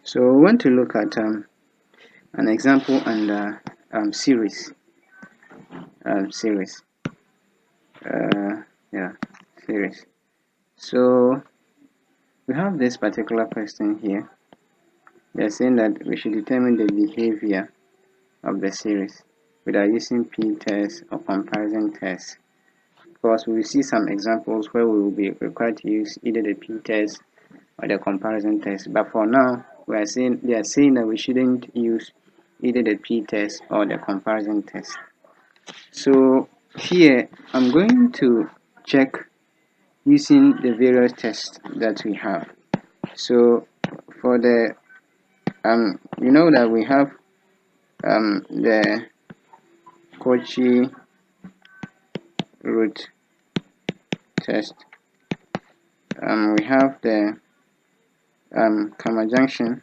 So we want to look at an example and series. Series. Yeah, series. So we have this particular question here. They're saying that we should determine the behavior of the series without using p-test or comparison test. Of course, we will see some examples where we will be required to use either the p-test or the comparison test. But for now, they are saying that we shouldn't use either the p-test or the comparison test. So here I'm going to check using the various tests that we have. So for the you know that we have the Cauchy root test. We have the kummer junction,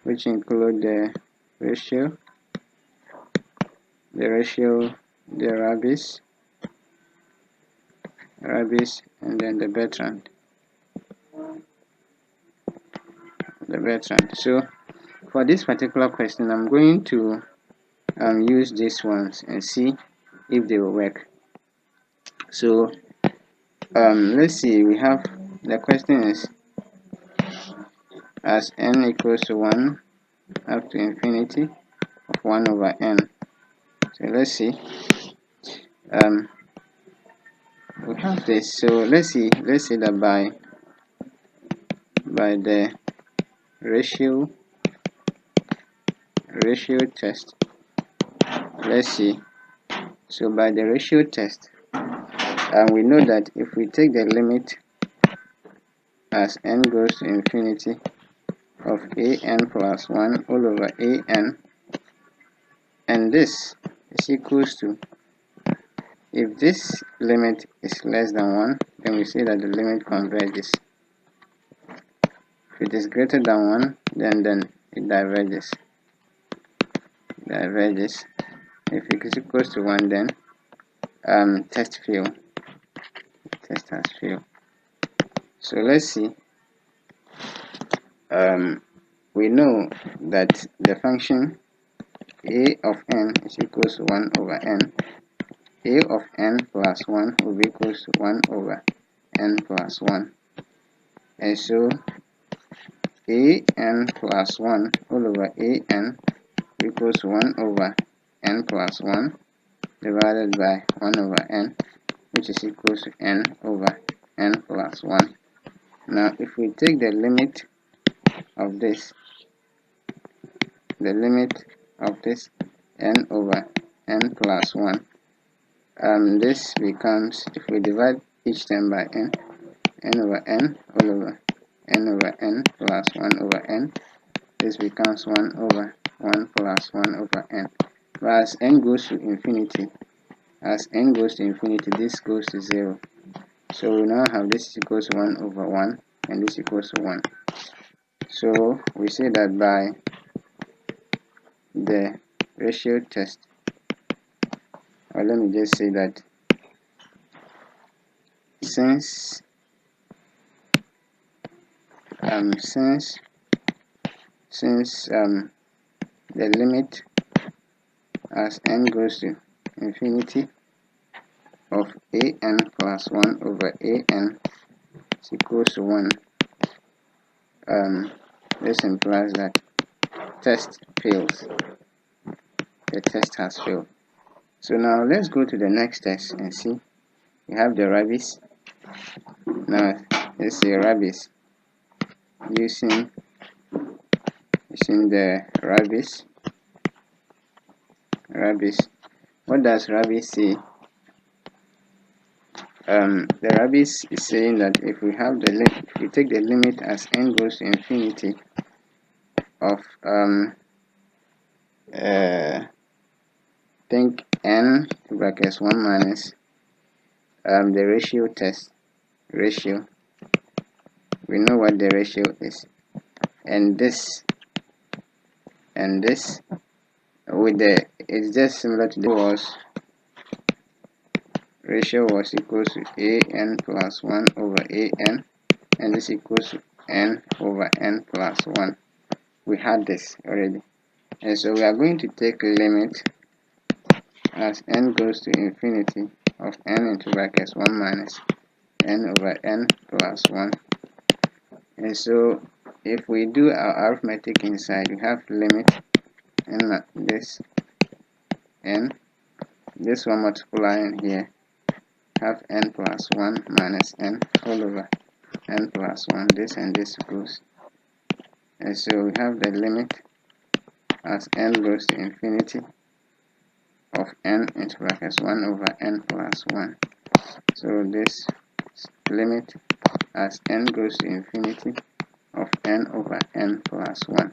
which include the ratio, the Raabe, and then the Bertrand. So for this particular question, I'm going to use these ones and see if they will work. So let's see. We have the question is as n equals to 1 up to infinity of 1 over n. So let's see. We have this. So let's say that by the ratio test, let's see. So by the ratio test, we know that if we take the limit as n goes to infinity of an plus 1 all over an, and this is equals to, if this limit is less than 1, then we say that the limit converges. If it is greater than 1, then it diverges. If it is equals to 1, then test has failed. So let's see. We know that the function a of n is equals to 1 over n. A of n plus 1 will be equals to 1 over n plus 1. And so an plus 1 all over an equals to 1 over n plus 1 divided by 1 over n, which is equals to n over n plus 1. Now if we take the limit of this, n over n plus 1, this becomes, if we divide each term by n over n all over n over n plus 1 over n, this becomes 1 over 1 plus 1 over n. But as n goes to infinity, this goes to 0. So we now have this equals to 1 over 1 and this equals to 1. So we say that by the ratio test, or let me just say that since the limit as n goes to infinity of an plus 1 over an is equals to 1, this implies that test fails. The test has failed. So now let's go to the next test and see. We have the Raabe. Now let's say Raabe using the Raabe. What does Raabe say? The Raabe is saying that if we have the limit, if we take the limit as n goes to infinity of think n brackets 1 minus the ratio test, we know what the ratio is, and this with the, it's just similar to the was ratio was equal to an plus 1 over an, and this equals to n over n plus 1. We had this already, and so we are going to take limit as n goes to infinity of n into brackets 1 minus n over n plus 1. And so if we do our arithmetic inside, we have limit n this one multiplying here, have n plus 1 minus n all over n plus 1, this and this goes, and so we have the limit as n goes to infinity of n into brackets 1 over n plus 1. So this limit as n goes to infinity of n over n plus 1.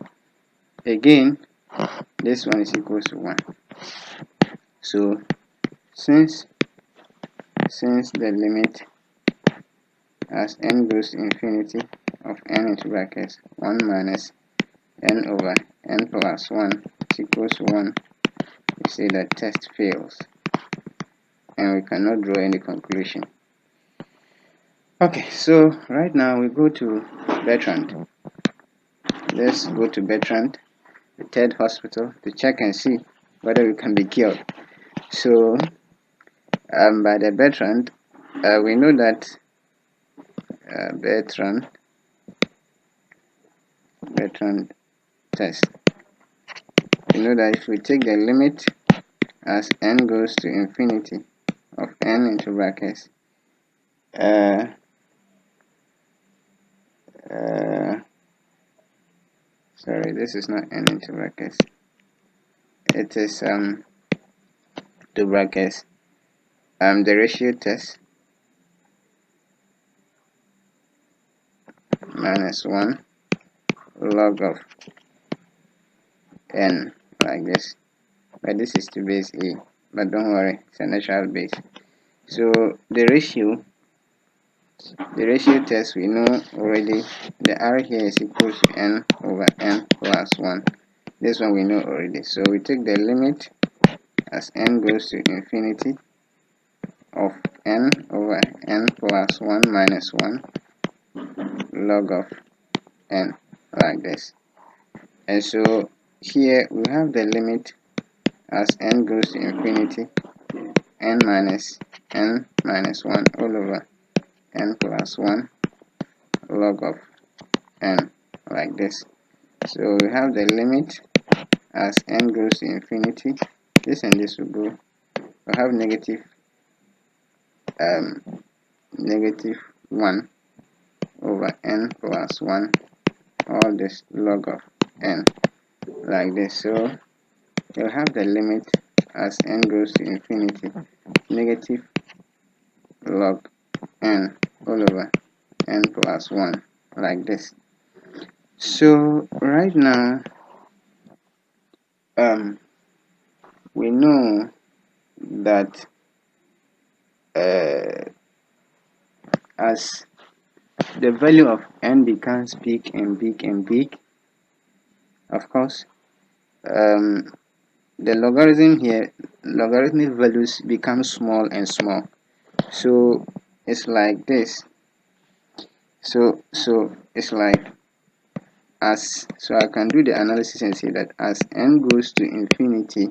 Again, this one is equal to 1. So since the limit as n goes to infinity of n into brackets 1 minus n over n plus 1 is equals to 1, we say that test fails and we cannot draw any conclusion. Okay, so right now we go to Bertrand. Let's go to Bertrand, the third hospital, to check and see whether we can be cured. So by the Bertrand, we know that Bertrand test. We know that if we take the limit as n goes to infinity of n into brackets sorry, this is not n into brackets, it is two brackets, the ratio test minus 1 log of n, like this, but this is to base a, but don't worry, it's a natural base. So the ratio test, we know already, the r here is equal to n over n plus 1. This one we know already. So we take the limit as n goes to infinity of n over n plus 1 minus 1 log of n, like this. And so here we have the limit as n goes to infinity n minus 1 all over n plus 1 log of n, like this. So we have the limit as n goes to infinity, this and this will go, we have negative 1 over n plus 1, all this log of n, like this. So you'll have the limit as n goes to infinity negative log n all over n plus 1, like this. So right now we know that as the value of n becomes big and big and big, of course the logarithm here, logarithmic values become small and small. So it's like this. So it's like, so I can do the analysis and say that as n goes to infinity,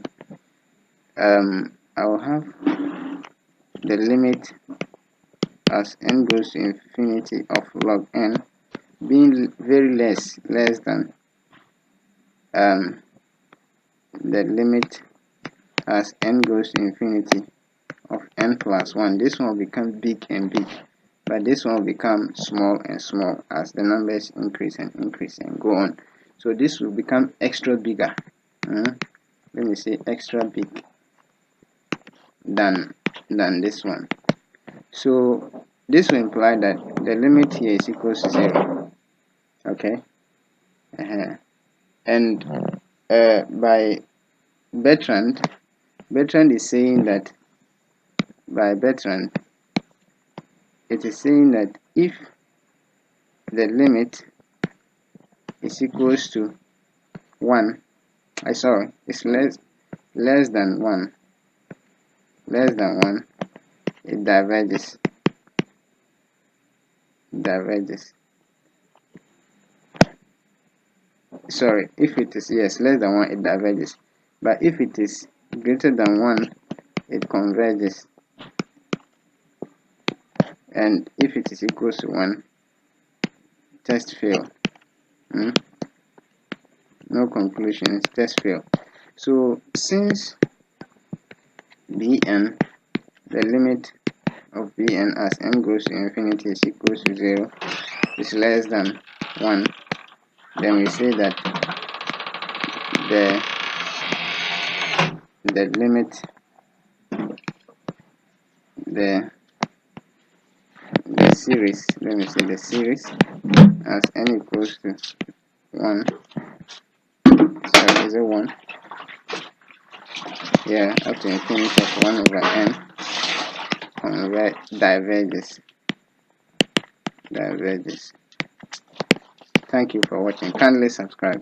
I will have the limit as n goes to infinity of log n being very less than the limit as n goes to infinity of n plus 1. This one will become big and big, but this one will become small and small as the numbers increase and increase and go on. So this will become extra bigger, let me say extra big than this one. So this will imply that the limit here is equals to 0. Okay, and by Bertrand is saying that, it is saying that if the limit is equals to 1, it's less than 1, it diverges. Sorry, if it is less than 1, it diverges, but if it is greater than 1, it converges, and if it is equals to 1, test fail. No conclusions, test fail. So since Bn, the limit of Bn as n goes to infinity is equals to 0, is less than 1, then we say that the limit, the series, let me say the series as n equals to 1, sorry, is it 1? Yeah, up to infinity of 1 over n diverges. Thank you for watching. Kindly subscribe.